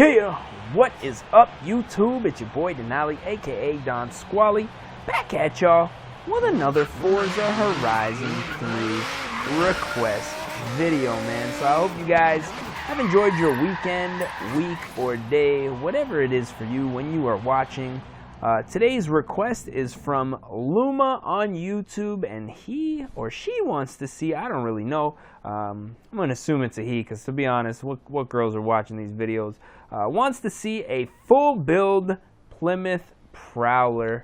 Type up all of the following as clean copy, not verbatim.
Yeah, what is up, YouTube? It's your boy Denali, aka Don Squally, back at y'all with another Forza Horizon 3 request video, man. So I hope you guys have enjoyed your weekend, week, or day, whatever it is for you when you are watching. Today's request is from Luma on YouTube, and he or she wants to see, I don't really know, I'm going to assume it's a he, because to be honest, what girls are watching these videos, wants to see a full build Plymouth Prowler,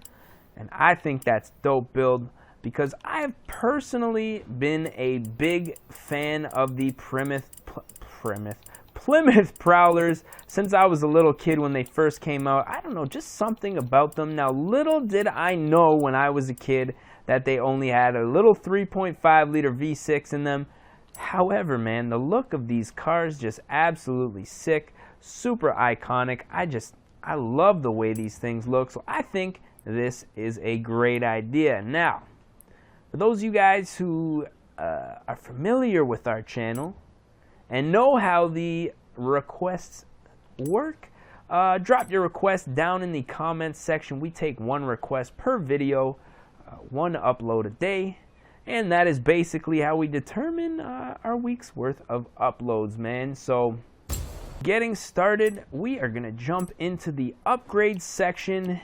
and I think that's dope build, because I've personally been a big fan of the Plymouth Prowlers since I was a little kid when they first came out. I don't know, just something about them. Now, little did I know when I was a kid that they only had a little 3.5 liter V6 in them. However, man, the look of these cars just absolutely sick, super iconic. I love the way these things look, so I think this is a great idea. Now, for those of you guys who are familiar with our channel and know how the requests work, drop your request down in the comments section. We take one request per video, one upload a day, and that is basically how we determine our week's worth of uploads, man. So getting started, we are gonna jump into the upgrade section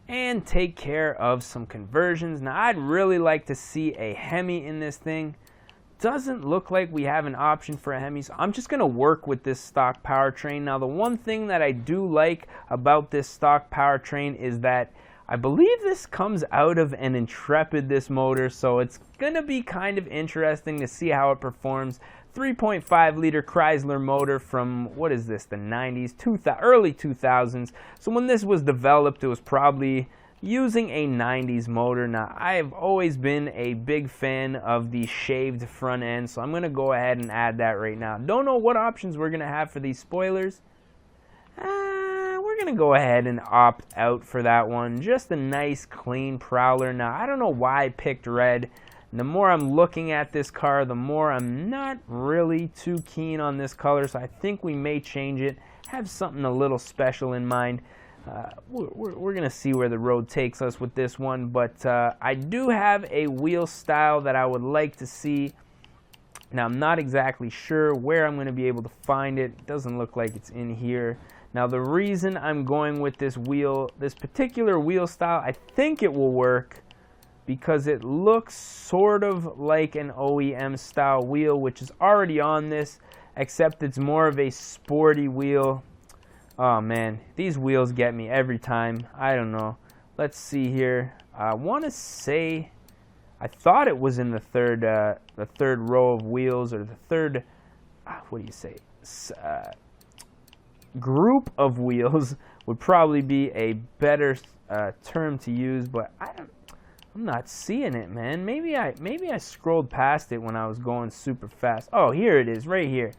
and take care of some conversions. Now, I'd really like to see a Hemi in this thing. Doesn't look like we have an option for a Hemi, so I'm just going to work with this stock powertrain. Now, the one thing that I do like about this stock powertrain is that I believe this comes out of an Intrepid, this motor, so it's going to be kind of interesting to see how it performs. 3.5 liter Chrysler motor from, what is this, the 90s, early 2000s. So when this was developed, it was probably using a 90s motor. Now, I have always been a big fan of the shaved front end, so I'm going to go ahead and add that right now. Don't know what options we're going to have for these spoilers. We're going to go ahead and opt out for that one. Just a nice, clean Prowler. Now, I don't know why I picked red. And the more I'm looking at this car, the more I'm not really too keen on this color, so I think we may change it, have something a little special in mind. We're going to see where the road takes us with this one, but I do have a wheel style that I would like to see. Now, I'm not exactly sure where I'm going to be able to find it. It doesn't look like it's in here. Now, the reason I'm going with this particular wheel style, I think it will work because it looks sort of like an OEM style wheel, which is already on this, except it's more of a sporty wheel. Oh man, these wheels get me every time. I don't know. Let's see here. I want to say, I thought it was in the third row of wheels, or the third, what do you say? Group of wheels would probably be a better term to use, but I'm not seeing it, man. Maybe I scrolled past it when I was going super fast. Oh, here it is, right here.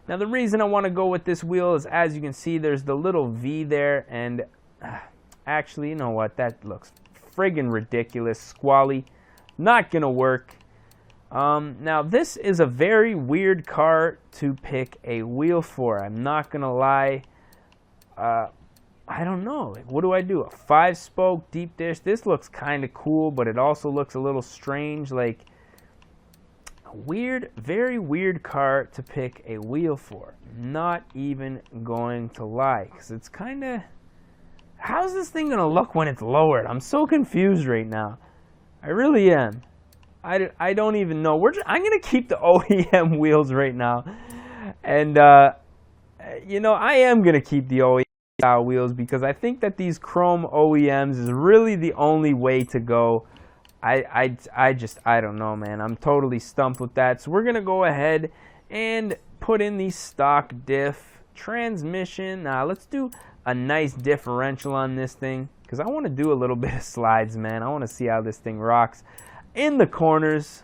Now, the reason I want to go with this wheel is, as you can see, there's the little V there, and actually, you know what? That looks friggin' ridiculous. Squally. Not gonna work. Now, this is a very weird car to pick a wheel for. I'm not gonna lie. I don't know. Like, what do I do? A 5-spoke deep dish? This looks kind of cool, but it also looks a little strange. Like, weird, very weird car to pick a wheel for. Not even going to lie, because it's kind of, how's this thing gonna look when it's lowered? I'm so confused right now. I really am. I don't even know. I'm gonna keep the OEM wheels right now, and you know, I am gonna keep the OEM style wheels because I think that these chrome OEMs is really the only way to go. I don't know, man. I'm totally stumped with that. So we're going to go ahead and put in the stock diff transmission. Now, let's do a nice differential on this thing because I want to do a little bit of slides, man. I want to see how this thing rocks in the corners.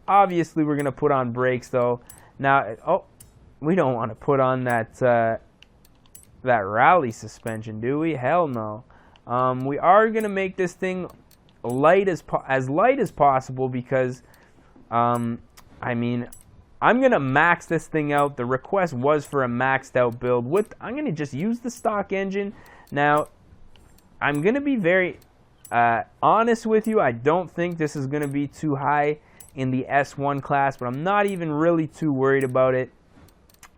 Obviously, we're going to put on brakes, though. Now, oh, we don't want to put on that rally suspension, do we? Hell no. We are going to make this thing light as light as possible because I mean, I'm going to max this thing out. The request was for a maxed out build. I'm going to just use the stock engine. Now, I'm going to be very honest with you. I don't think this is going to be too high in the S1 class, but I'm not even really too worried about it.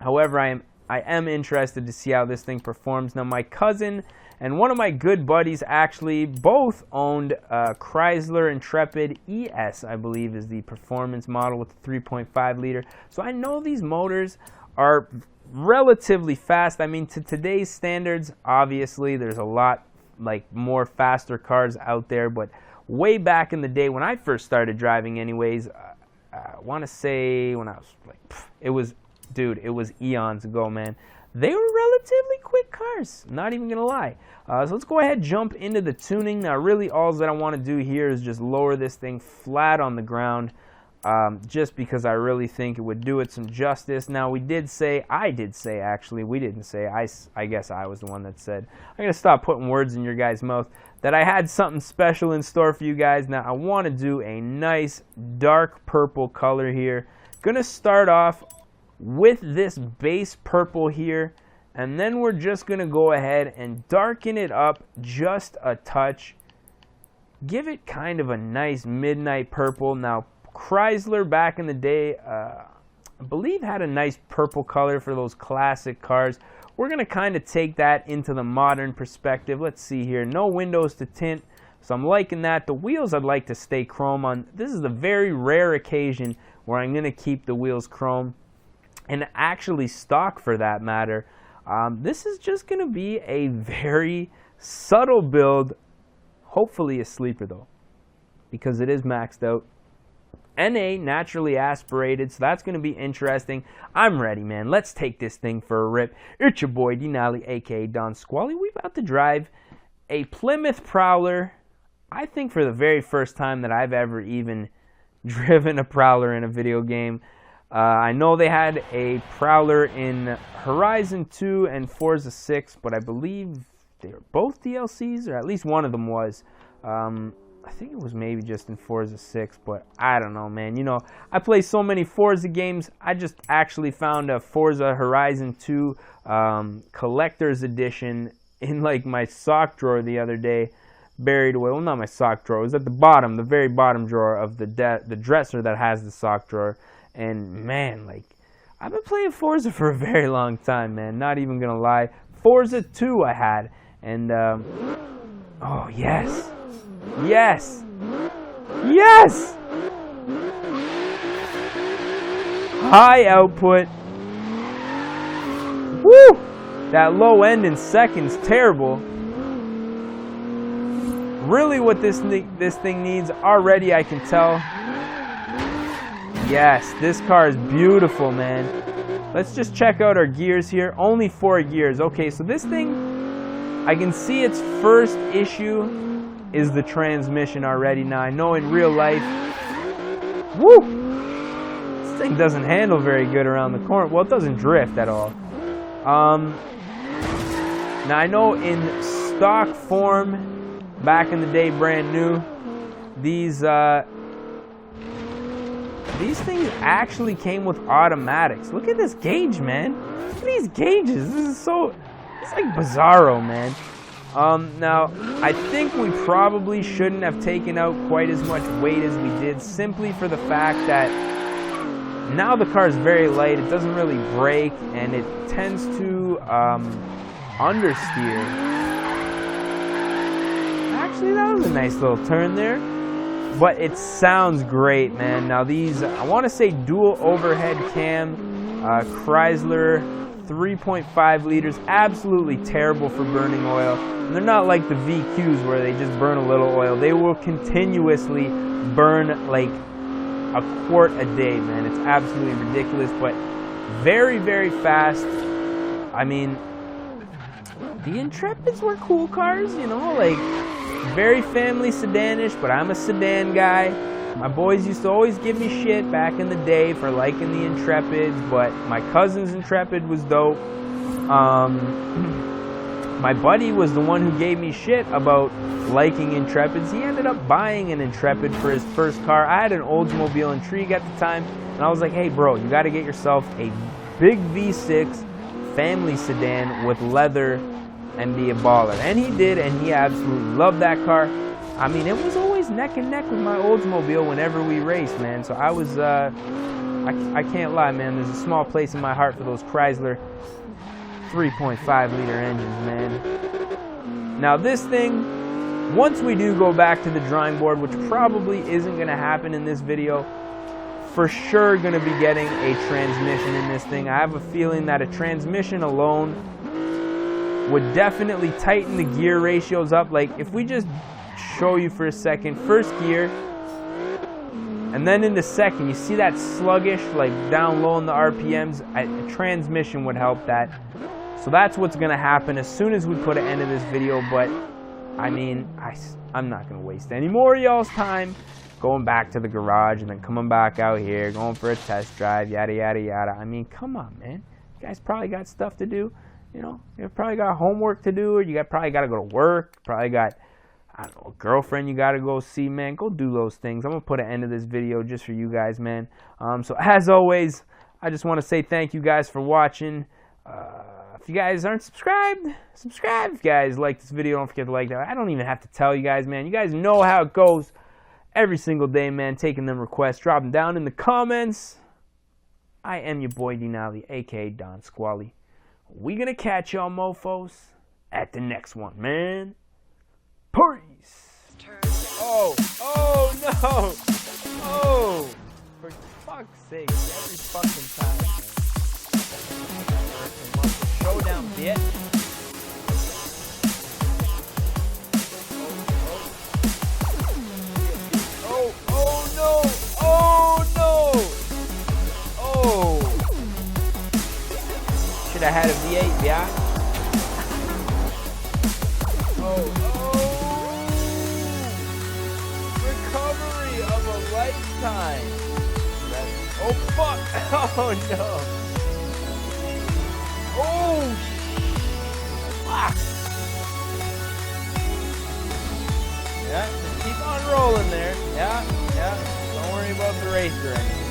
However, I am interested to see how this thing performs. Now, my cousin and one of my good buddies actually both owned Chrysler Intrepid ES, I believe is the performance model with the 3.5 liter. So I know these motors are relatively fast. I mean, to today's standards, obviously, there's a lot more faster cars out there. But way back in the day when I first started driving anyways, I want to say when I was it was eons ago, man. They were relatively quick cars, not even gonna lie. So let's go ahead and jump into the tuning. Now really all that I want to do here is just lower this thing flat on the ground, just because I really think it would do it some justice. Now I did say actually, we didn't say, I guess I was the one that said, I'm gonna stop putting words in your guys' mouth, that I had something special in store for you guys. Now I want to do a nice dark purple color here. Gonna start off with this base purple here, and then we're just going to go ahead and darken it up just a touch. Give it kind of a nice midnight purple. Now, Chrysler back in the day, I believe had a nice purple color for those classic cars. We're going to kind of take that into the modern perspective. Let's see here. No windows to tint, so I'm liking that. The wheels I'd like to stay chrome on. This is a very rare occasion where I'm going to keep the wheels chrome. And actually stock for that matter. This is just going to be a very subtle build, hopefully a sleeper though, because it is maxed out. NA, naturally aspirated, so that's going to be interesting. I'm ready, man. Let's take this thing for a rip. It's your boy, Denali, aka Don Squally. We're about to drive a Plymouth Prowler. I think for the very first time that I've ever even driven a Prowler in a video game. I know they had a Prowler in Horizon 2 and Forza 6, but I believe they were both DLCs, or at least one of them was. I think it was maybe just in Forza 6, but I don't know, man. You know, I play so many Forza games. I just actually found a Forza Horizon 2 collector's edition in my sock drawer the other day, buried away. Well, not my sock drawer. It was at the bottom, the very bottom drawer of the dresser that has the sock drawer. And man, I've been playing Forza for a very long time, man. Not even gonna lie. Forza 2 I had, and oh yes, yes, yes. High output. Woo! That low end in seconds, terrible. Really, what this thing needs already, I can tell. Yes, this car is beautiful, man. Let's just check out our gears here. Only 4 gears. Okay, so this thing, I can see its first issue is the transmission already. Now, I know in real life, woo, this thing doesn't handle very good around the corner. Well, it doesn't drift at all. Now, I know in stock form, back in the day, brand new, these things actually came with automatics. Look at this gauge, man. Look at these gauges. It's like bizarro, man. Now, I think we probably shouldn't have taken out quite as much weight as we did, simply for the fact that now the car is very light. It doesn't really brake, and it tends to understeer. Actually, that was a nice little turn there. But it sounds great, man. Now these, I want to say dual overhead cam, Chrysler 3.5 liters, absolutely terrible for burning oil. And they're not like the VQs where they just burn a little oil. They will continuously burn like a quart a day, man. It's absolutely ridiculous, but very, very fast. I mean, the Intrepids were cool cars, you know, very family sedanish, but I'm a sedan guy. My boys used to always give me shit back in the day for liking the Intrepids, but my cousin's Intrepid was dope. my buddy was the one who gave me shit about liking Intrepids. He ended up buying an Intrepid for his first car. I had an Oldsmobile Intrigue at the time, and I was like, hey bro, you got to get yourself a big V6 family sedan with leather and be a baller. And he did, and he absolutely loved that car. I mean, it was always neck and neck with my Oldsmobile whenever we raced, man. So I was, I can't lie, man. There's a small place in my heart for those Chrysler 3.5 liter engines, man. Now this thing, once we do go back to the drawing board, which probably isn't going to happen in this video, for sure going to be getting a transmission in this thing. I have a feeling that a transmission alone would definitely tighten the gear ratios up. Like, if we just show you for a second, first gear, and then in the second, you see that sluggish, like down low in the RPMs, a transmission would help that. So that's what's going to happen as soon as we put an end to this video. But I mean, I'm not going to waste any more of y'all's time going back to the garage and then coming back out here, going for a test drive, yada, yada, yada. I mean, come on, man. You guys probably got stuff to do. You know, you probably got homework to do, or you probably got to go to work. Probably got, I don't know, a girlfriend you got to go see, man. Go do those things. I'm going to put an end to this video just for you guys, man. So as always, I just want to say thank you guys for watching. If you guys aren't subscribed, subscribe. If you guys like this video, don't forget to like that. I don't even have to tell you guys, man. You guys know how it goes every single day, man. Taking them requests, drop them down in the comments. I am your boy Denali, aka Don Squally. We gonna catch y'all mofos at the next one, man. Peace. Oh no. Oh, for fuck's sake, every fucking time. Showdown, bitch. Oh no. Oh. Should have had a V8, yeah. Recovery of a lifetime. Oh fuck. Oh no. Oh, fuck. Yeah, just keep on rolling there. Yeah. Don't worry about the racer anymore.